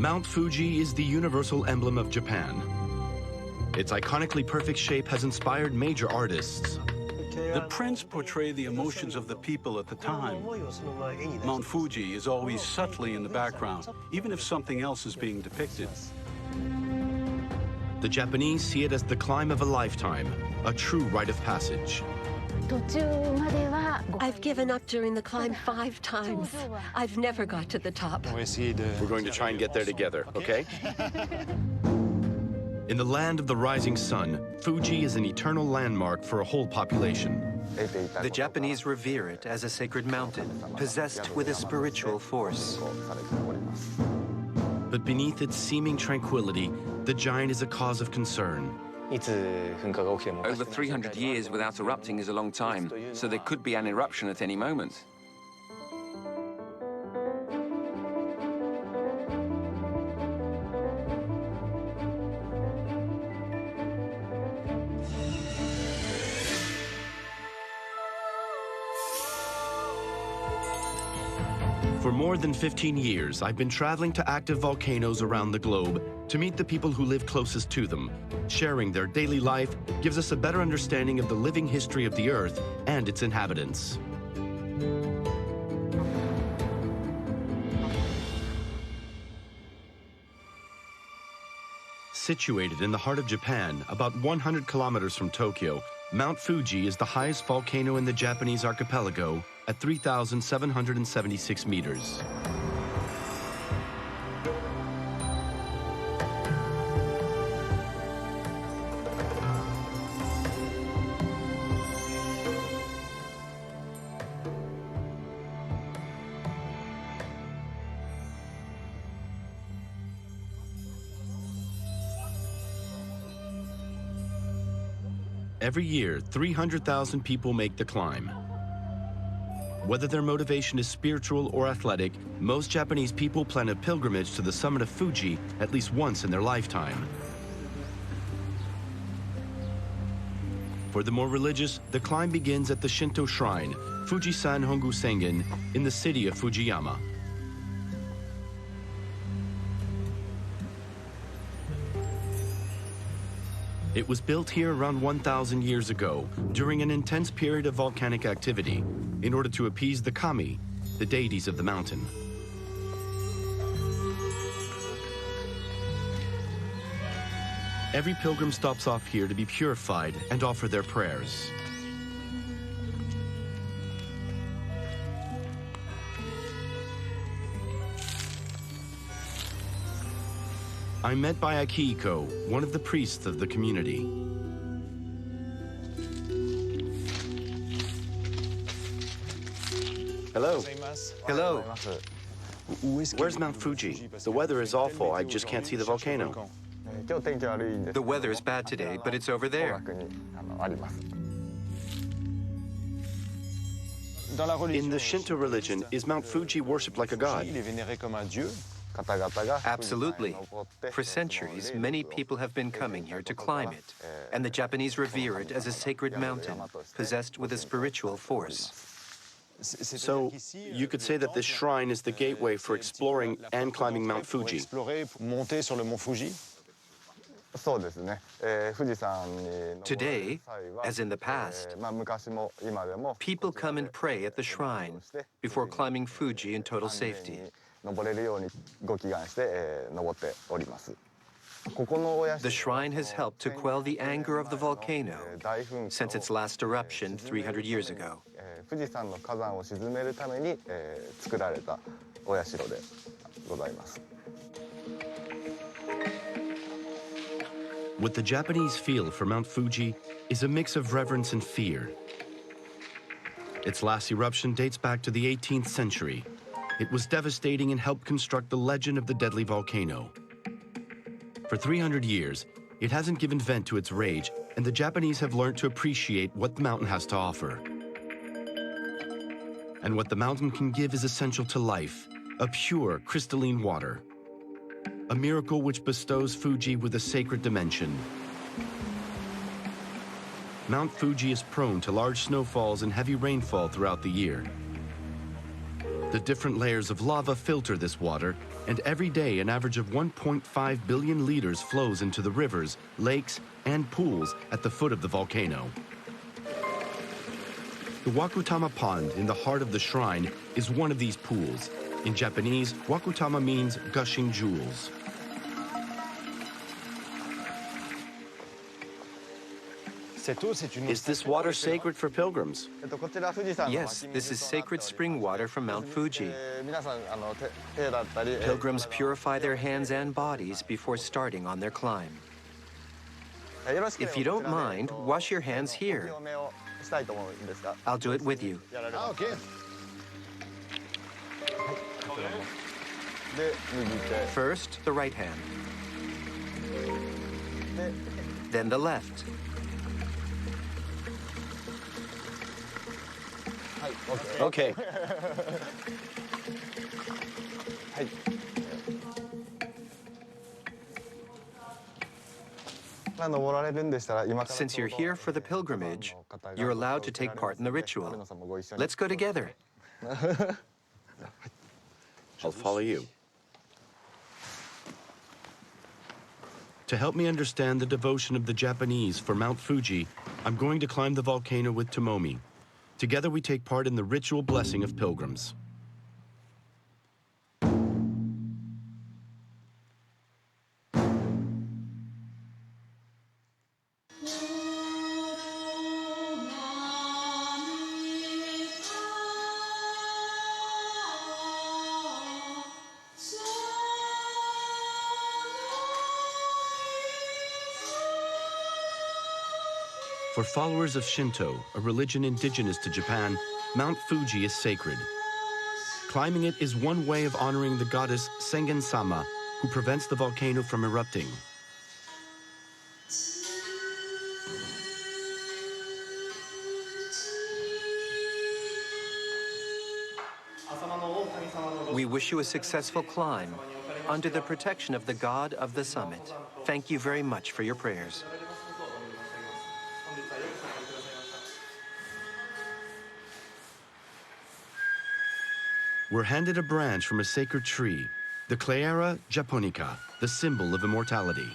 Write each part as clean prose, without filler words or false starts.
Mount Fuji is the universal emblem of Japan. Its iconically perfect shape has inspired major artists. The prints portray the emotions of the people at the time. Mount Fuji is always subtly in the background, even if something else is being depicted. The Japanese see it as the climb of a lifetime, a true rite of passage. I've given up during the climb 5 times. I've never got to the top. We're going to try and get there together, okay? In the land of the rising sun, Fuji is an eternal landmark for a whole population. The Japanese revere it as a sacred mountain, possessed with a spiritual force. But beneath its seeming tranquility, the giant is a cause of concern. Over 300 years without erupting is a long time, so there could be an eruption at any moment. For more than 15 years, I've been traveling to active volcanoes around the globe to meet the people who live closest to them. Sharing their daily life gives us a better understanding of the living history of the Earth and its inhabitants. Situated in the heart of Japan, about 100 kilometers from Tokyo, Mount Fuji is the highest volcano in the Japanese archipelago at 3,776 meters. Every year, 300,000 people make the climb. Whether their motivation is spiritual or athletic, most Japanese people plan a pilgrimage to the summit of Fuji at least once in their lifetime. For the more religious, the climb begins at the Shinto shrine, Fujisan Hongu Sengen, in the city of Fujiyama. It was built here around 1,000 years ago, during an intense period of volcanic activity, in order to appease the kami, the deities of the mountain. Every pilgrim stops off here to be purified and offer their prayers. I'm met by Akihiko, one of the priests of the community. Hello. Hello. Where's Mount Fuji? The weather is awful. I just can't see the volcano. The weather is bad today, but it's over there. In the Shinto religion, is Mount Fuji worshipped like a god? Absolutely. For centuries, many people have been coming here to climb it, and the Japanese revere it as a sacred mountain, possessed with a spiritual force. So, you could say that this shrine is the gateway for exploring and climbing Mount Fuji. Today, as in the past, people come and pray at the shrine before climbing Fuji in total safety. The shrine has helped to quell the anger of the volcano since its last eruption 300 years ago. What the Japanese feel for Mount Fuji is a mix of reverence and fear. Its last eruption dates back to the 18th century. It was devastating and helped construct the legend of the deadly volcano. For 300 years, it hasn't given vent to its rage, and the Japanese have learned to appreciate what the mountain has to offer. And what the mountain can give is essential to life, a pure, crystalline water. A miracle which bestows Fuji with a sacred dimension. Mount Fuji is prone to large snowfalls and heavy rainfall throughout the year. The different layers of lava filter this water, and every day an average of 1.5 billion liters flows into the rivers, lakes, and pools at the foot of the volcano. The Wakutama Pond in the heart of the shrine is one of these pools. In Japanese, Wakutama means gushing jewels. Is this water sacred for pilgrims? Yes, this is sacred spring water from Mount Fuji. Pilgrims purify their hands and bodies before starting on their climb. If you don't mind, wash your hands here. I'll do it with you. Okay. First, the right hand. Then the left. Okay. Since you're here for the pilgrimage, you're allowed to take part in the ritual. Let's go together. I'll follow you. To help me understand the devotion of the Japanese for Mount Fuji, I'm going to climb the volcano with Tomomi. Together we take part in the ritual blessing of pilgrims. For followers of Shinto, a religion indigenous to Japan, Mount Fuji is sacred. Climbing it is one way of honoring the goddess Sengen-sama, who prevents the volcano from erupting. We wish you a successful climb under the protection of the god of the summit. Thank you very much for your prayers. We're handed a branch from a sacred tree, the Cleyera japonica, the symbol of immortality.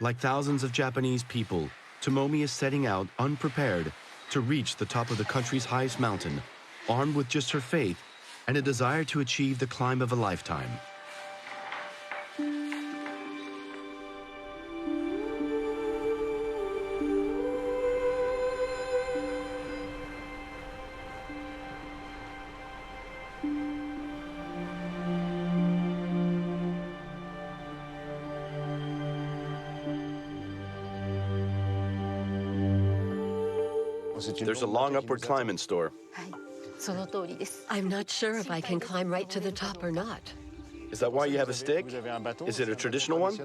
Like thousands of Japanese people, Tomomi is setting out unprepared to reach the top of the country's highest mountain, armed with just her faith and a desire to achieve the climb of a lifetime. There's a long upward climb in store. I'm not sure if I can climb right to the top or not. Is that why you have a stick? Is it a traditional one?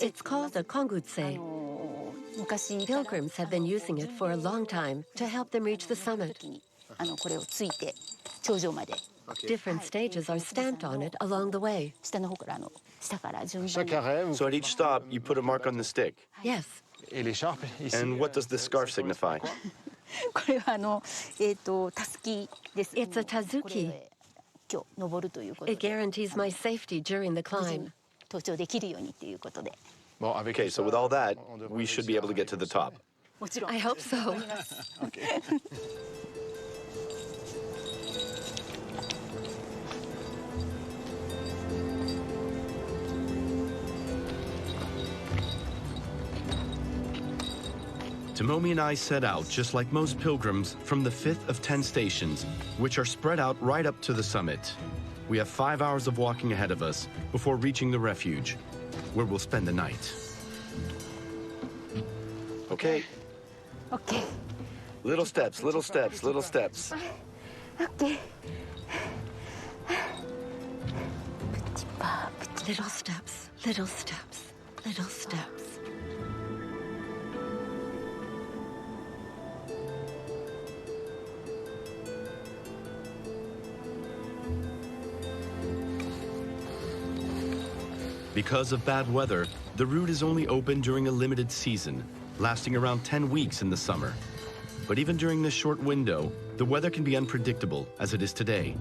It's called a kongutse. Pilgrims have been using it for a long time to help them reach the summit. Different stages are stamped on it along the way. So at each stop, you put a mark on the stick. Yes. And what does this scarf signify? It's a tazuki. It guarantees my safety during the climb. Okay, so with all that, we should be able to get to the top. I hope so. Tomomi and I set out, just like most pilgrims, from the 5th of 10 stations, which are spread out right up to the summit. We have 5 hours of walking ahead of us before reaching the refuge, where we'll spend the night. Okay. Okay. Little steps, little steps, little steps. Okay. Little steps, little steps, little steps. Because of bad weather, the route is only open during a limited season, lasting around 10 weeks in the summer. But even during this short window, the weather can be unpredictable, as it is today.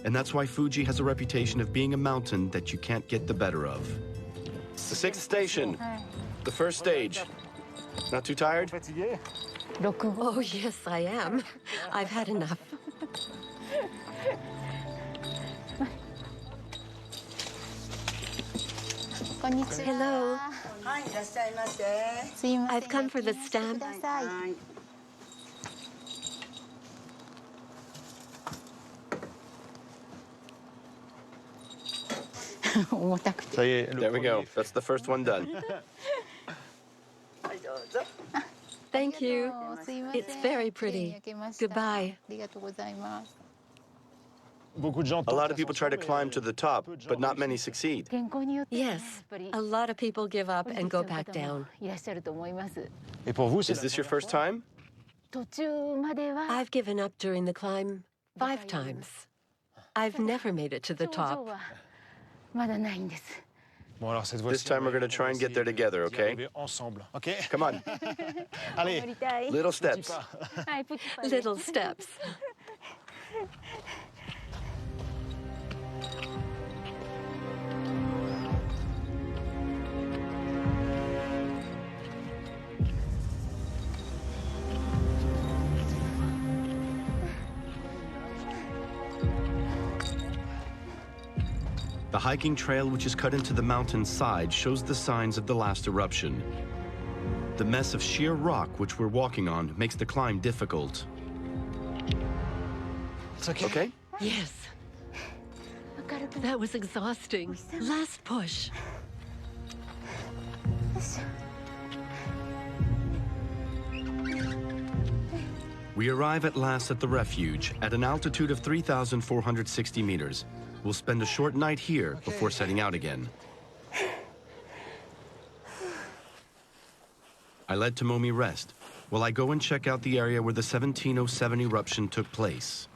And that's why Fuji has a reputation of being a mountain that you can't get the better of. The sixth station. The first stage. Not too tired? Oh, yes, I am. I've had enough. Hello. I've come for the stamp. There we go. That's the first one done. Thank you. It's very pretty. Goodbye. A lot of people try to climb to the top, but not many succeed. Yes, a lot of people give up and go back down. Is this your first time? I've given up during the climb 5 times. I've never made it to the top. This time we're going to try and get there together, okay? Come on. Little steps. Little steps. The hiking trail which is cut into the mountain's side shows the signs of the last eruption. The mess of sheer rock which we're walking on makes the climb difficult. It's okay? Yes. That was exhausting. Last push. We arrive at last at the refuge at an altitude of 3,460 meters. We'll spend a short night here before setting out again. I let Tomomi rest while I go and check out the area where the 1707 eruption took place.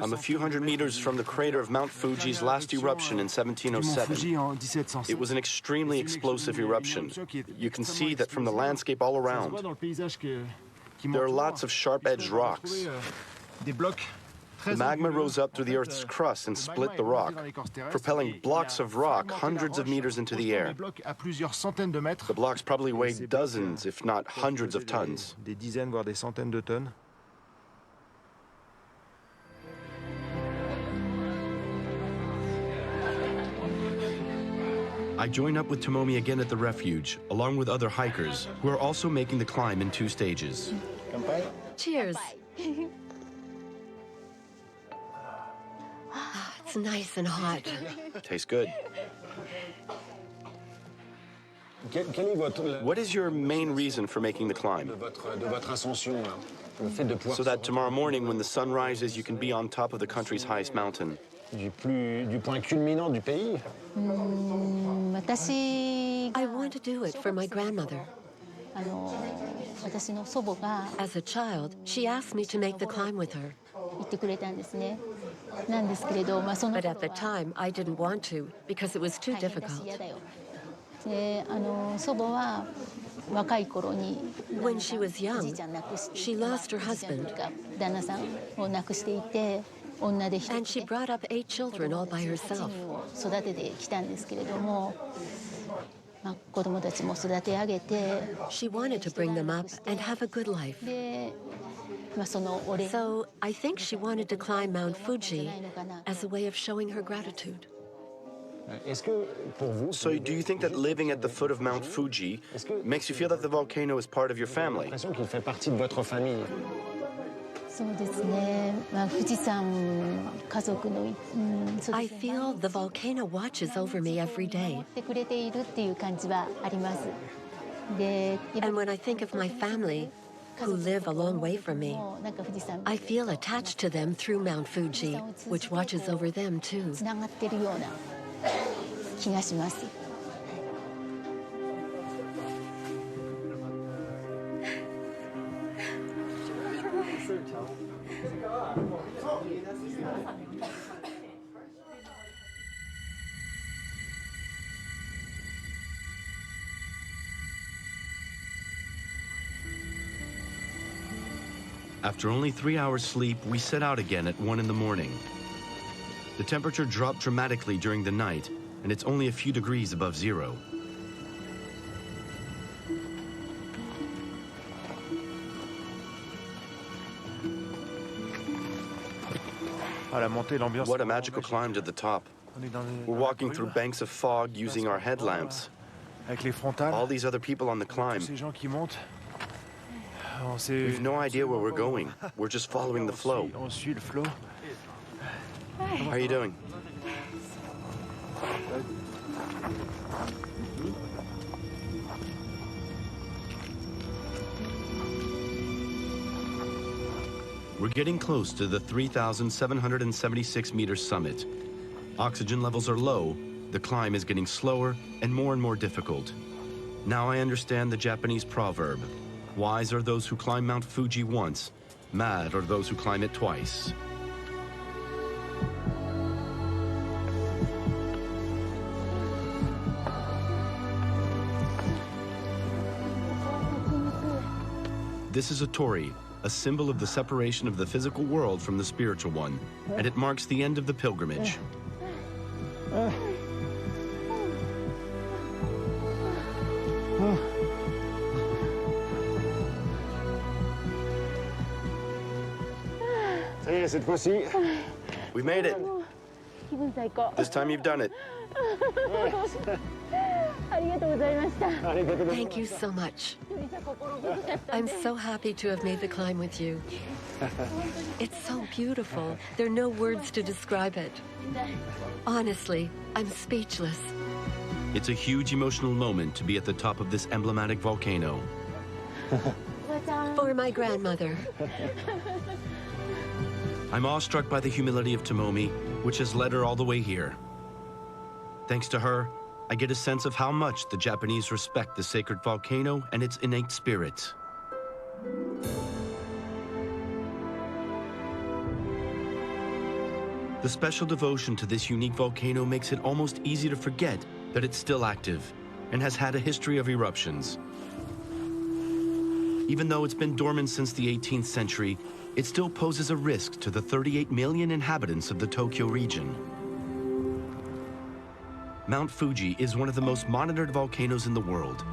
I'm a few hundred meters from the crater of Mount Fuji's last eruption in 1707. It was an extremely explosive eruption. You can see that from the landscape all around. There are lots of sharp-edged rocks. The magma rose up through the Earth's crust and split the rock, propelling blocks of rock hundreds of meters into the air. The blocks probably weighed dozens, if not hundreds of tons. I join up with Tomomi again at the refuge, along with other hikers, who are also making the climb in 2 stages. Cheers. It's nice and hot. Tastes good. What is your main reason for making the climb? So that tomorrow morning, when the sun rises, you can be on top of the country's highest mountain. I want to do it for my grandmother. As a child, she asked me to make the climb with her. But at the time, I didn't want to because it was too difficult. When she was young, she lost her husband. And she brought up 8 children all by herself. She wanted to bring them up and have a good life. So I think she wanted to climb Mount Fuji as a way of showing her gratitude. So do you think that living at the foot of Mount Fuji makes you feel that the volcano is part of your family? I feel the volcano watches over me every day. And when I think of my family, who live a long way from me, I feel attached to them through Mount Fuji, which watches over them too. After only 3 hours sleep, we set out again at 1 in the morning. The temperature dropped dramatically during the night, and it's only a few degrees above zero. What a magical climb to the top. We're walking through banks of fog using our headlamps. All these other people on the climb. We've no idea where we're going. We're just following the flow. How are you doing? We're getting close to the 3,776-meter summit. Oxygen levels are low, the climb is getting slower and more difficult. Now I understand the Japanese proverb, wise are those who climb Mount Fuji once, mad are those who climb it twice. This is a torii, a symbol of the separation of the physical world from the spiritual one, and it marks the end of the pilgrimage. We made it. This time you've done it. Thank you so much. I'm so happy to have made the climb with you. It's so beautiful. There are no words to describe it. Honestly, I'm speechless. It's a huge emotional moment to be at the top of this emblematic volcano. For my grandmother. I'm awestruck by the humility of Tomomi, which has led her all the way here. Thanks to her, I get a sense of how much the Japanese respect the sacred volcano and its innate spirit. The special devotion to this unique volcano makes it almost easy to forget that it's still active and has had a history of eruptions. Even though it's been dormant since the 18th century, it still poses a risk to the 38 million inhabitants of the Tokyo region. Mount Fuji is one of the most monitored volcanoes in the world.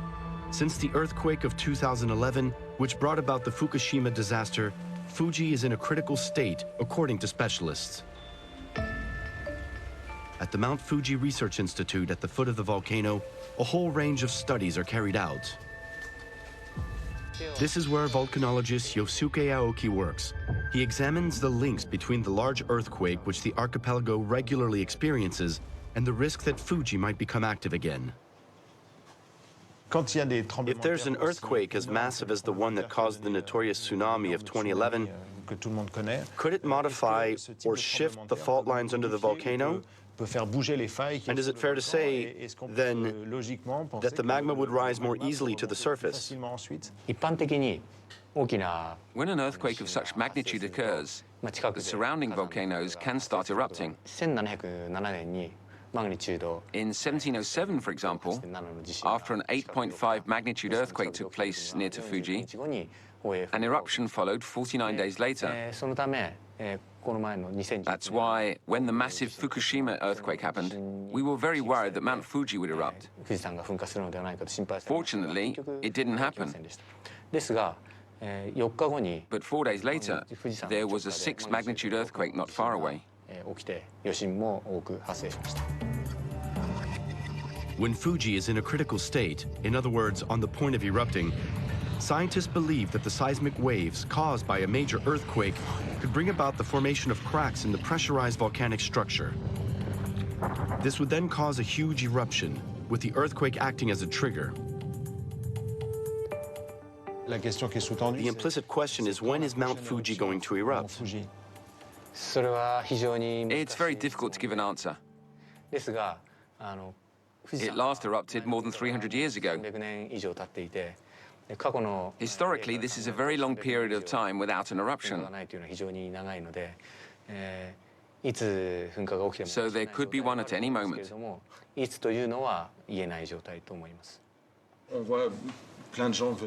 Since the earthquake of 2011, which brought about the Fukushima disaster, Fuji is in a critical state, according to specialists. At the Mount Fuji Research Institute at the foot of the volcano, a whole range of studies are carried out. This is where volcanologist Yosuke Aoki works. He examines the links between the large earthquake which the archipelago regularly experiences and the risk that Fuji might become active again. If there's an earthquake as massive as the one that caused the notorious tsunami of 2011, could it modify or shift the fault lines under the volcano? And is it fair to say, then, that the magma would rise more easily to the surface? When an earthquake of such magnitude occurs, the surrounding volcanoes can start erupting. In 1707, for example, after an 8.5 magnitude earthquake took place near to Fuji, an eruption followed 49 days later. That's why, when the massive Fukushima earthquake happened, we were very worried that Mount Fuji would erupt. Fortunately, it didn't happen. But 4 days later, there was a 6 magnitude earthquake not far away. When Fuji is in a critical state, in other words, on the point of erupting, scientists believe that the seismic waves caused by a major earthquake could bring about the formation of cracks in the pressurized volcanic structure. This would then cause a huge eruption, with the earthquake acting as a trigger. The implicit question is, when is Mount Fuji going to erupt? It's very difficult to give an answer. It last erupted more than 300 years ago. Historically, this is a very long period of time without an eruption. So there could be one at any moment.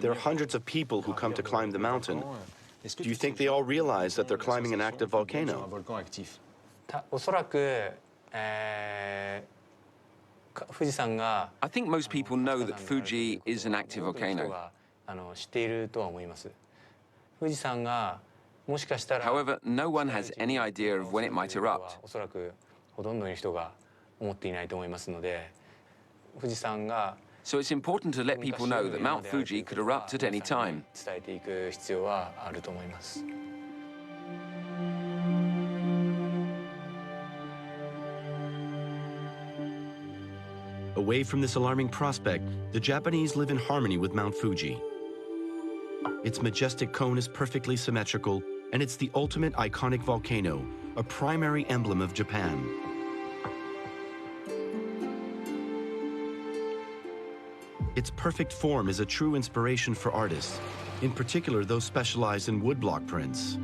There are hundreds of people who come to climb the mountain. Do you think they all realize that they're climbing an active volcano? おそらく、富士山が I think most people know that Fuji is an active 多くの人 volcano. が知っているとは思います。富士山がもしかしたら However, no one has any idea of when it might erupt. おそらくほとんどの人が思っていないと思いますので、富士山が So it's important to let people know that Mount Fuji could erupt at any time. 伝えていく必要はあると思います。 Away from this alarming prospect, the Japanese live in harmony with Mount Fuji. Its majestic cone is perfectly symmetrical, and it's the ultimate iconic volcano, a primary emblem of Japan. Its perfect form is a true inspiration for artists, in particular those specialized in woodblock prints.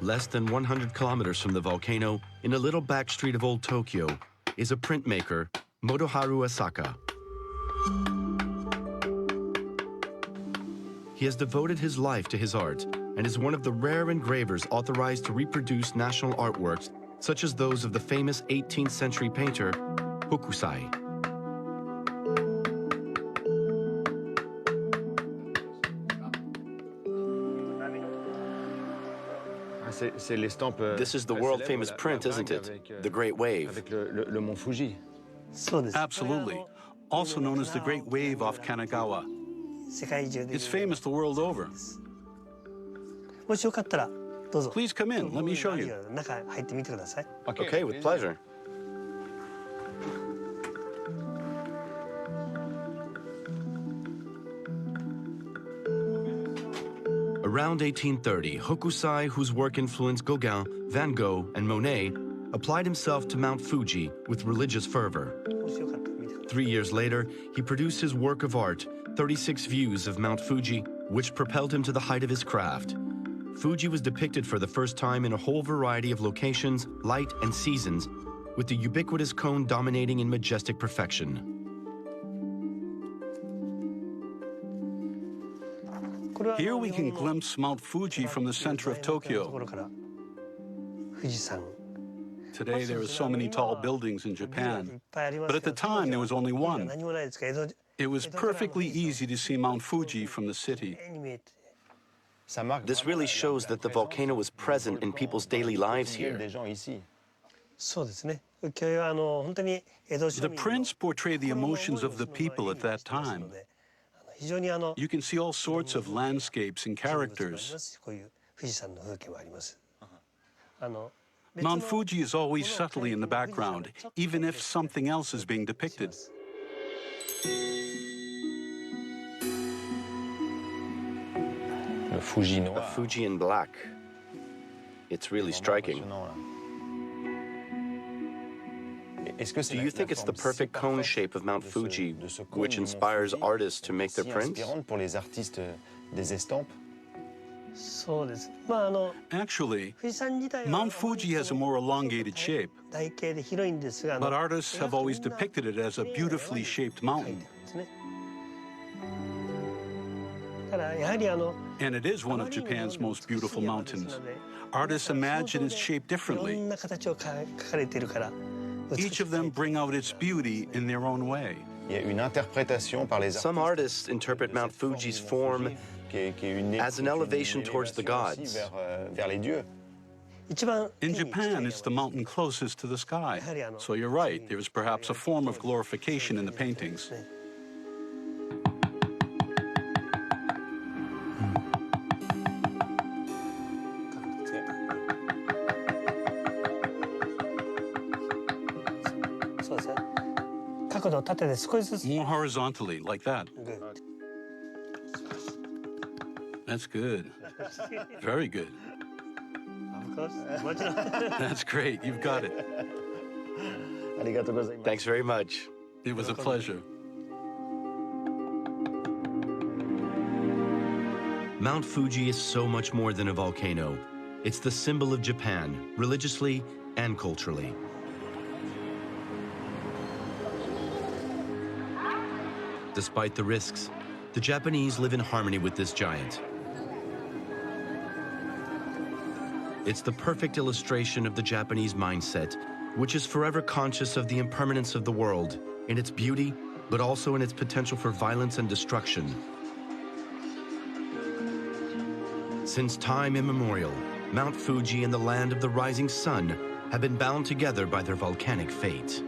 Less than 100 kilometers from the volcano, in a little back street of Old Tokyo, is a printmaker, Motoharu Asaka. He has devoted his life to his art and is one of the rare engravers authorized to reproduce national artworks such as those of the famous 18th century painter, Hokusai. This is the world-famous print, isn't it? The Great Wave. Le Mont Fuji. Absolutely. Also known as the Great Wave off Kanagawa. It's famous the world over. Please come in. Let me show you. Okay, with pleasure. Around 1830, Hokusai, whose work influenced Gauguin, Van Gogh, and Monet, applied himself to Mount Fuji with religious fervor. 3 years later, he produced his work of art, 36 Views of Mount Fuji, which propelled him to the height of his craft. Fuji was depicted for the first time in a whole variety of locations, light, and seasons, with the ubiquitous cone dominating in majestic perfection. Here we can glimpse Mount Fuji from the center of Tokyo. Today there are so many tall buildings in Japan, but at the time there was only one. It was perfectly easy to see Mount Fuji from the city. This really shows that the volcano was present in people's daily lives here. The prints portray the emotions of the people at that time. You can see all sorts of landscapes and characters. Mount Fuji is always subtly in the background, even if something else is being depicted. Le Fuji noir. A Fuji in black. It's really striking. Do you think it's the perfect cone shape of Mount Fuji which inspires artists to make their prints? Actually, Mount Fuji has a more elongated shape, but artists have always depicted it as a beautifully shaped mountain. And it is one of Japan's most beautiful mountains. Artists imagine its shape differently. Each of them bring out its beauty in their own way. Some artists interpret Mount Fuji's form as an elevation towards the gods. In Japan, it's the mountain closest to the sky. So you're right, there is perhaps a form of glorification in the paintings. More horizontally, like that. That's good. Very good. That's great. You've got it. Thanks very much. It was a pleasure. Mount Fuji is so much more than a volcano. It's the symbol of Japan, religiously and culturally. Despite the risks, the Japanese live in harmony with this giant. It's the perfect illustration of the Japanese mindset, which is forever conscious of the impermanence of the world, in its beauty, but also in its potential for violence and destruction. Since time immemorial, Mount Fuji and the land of the rising sun have been bound together by their volcanic fate.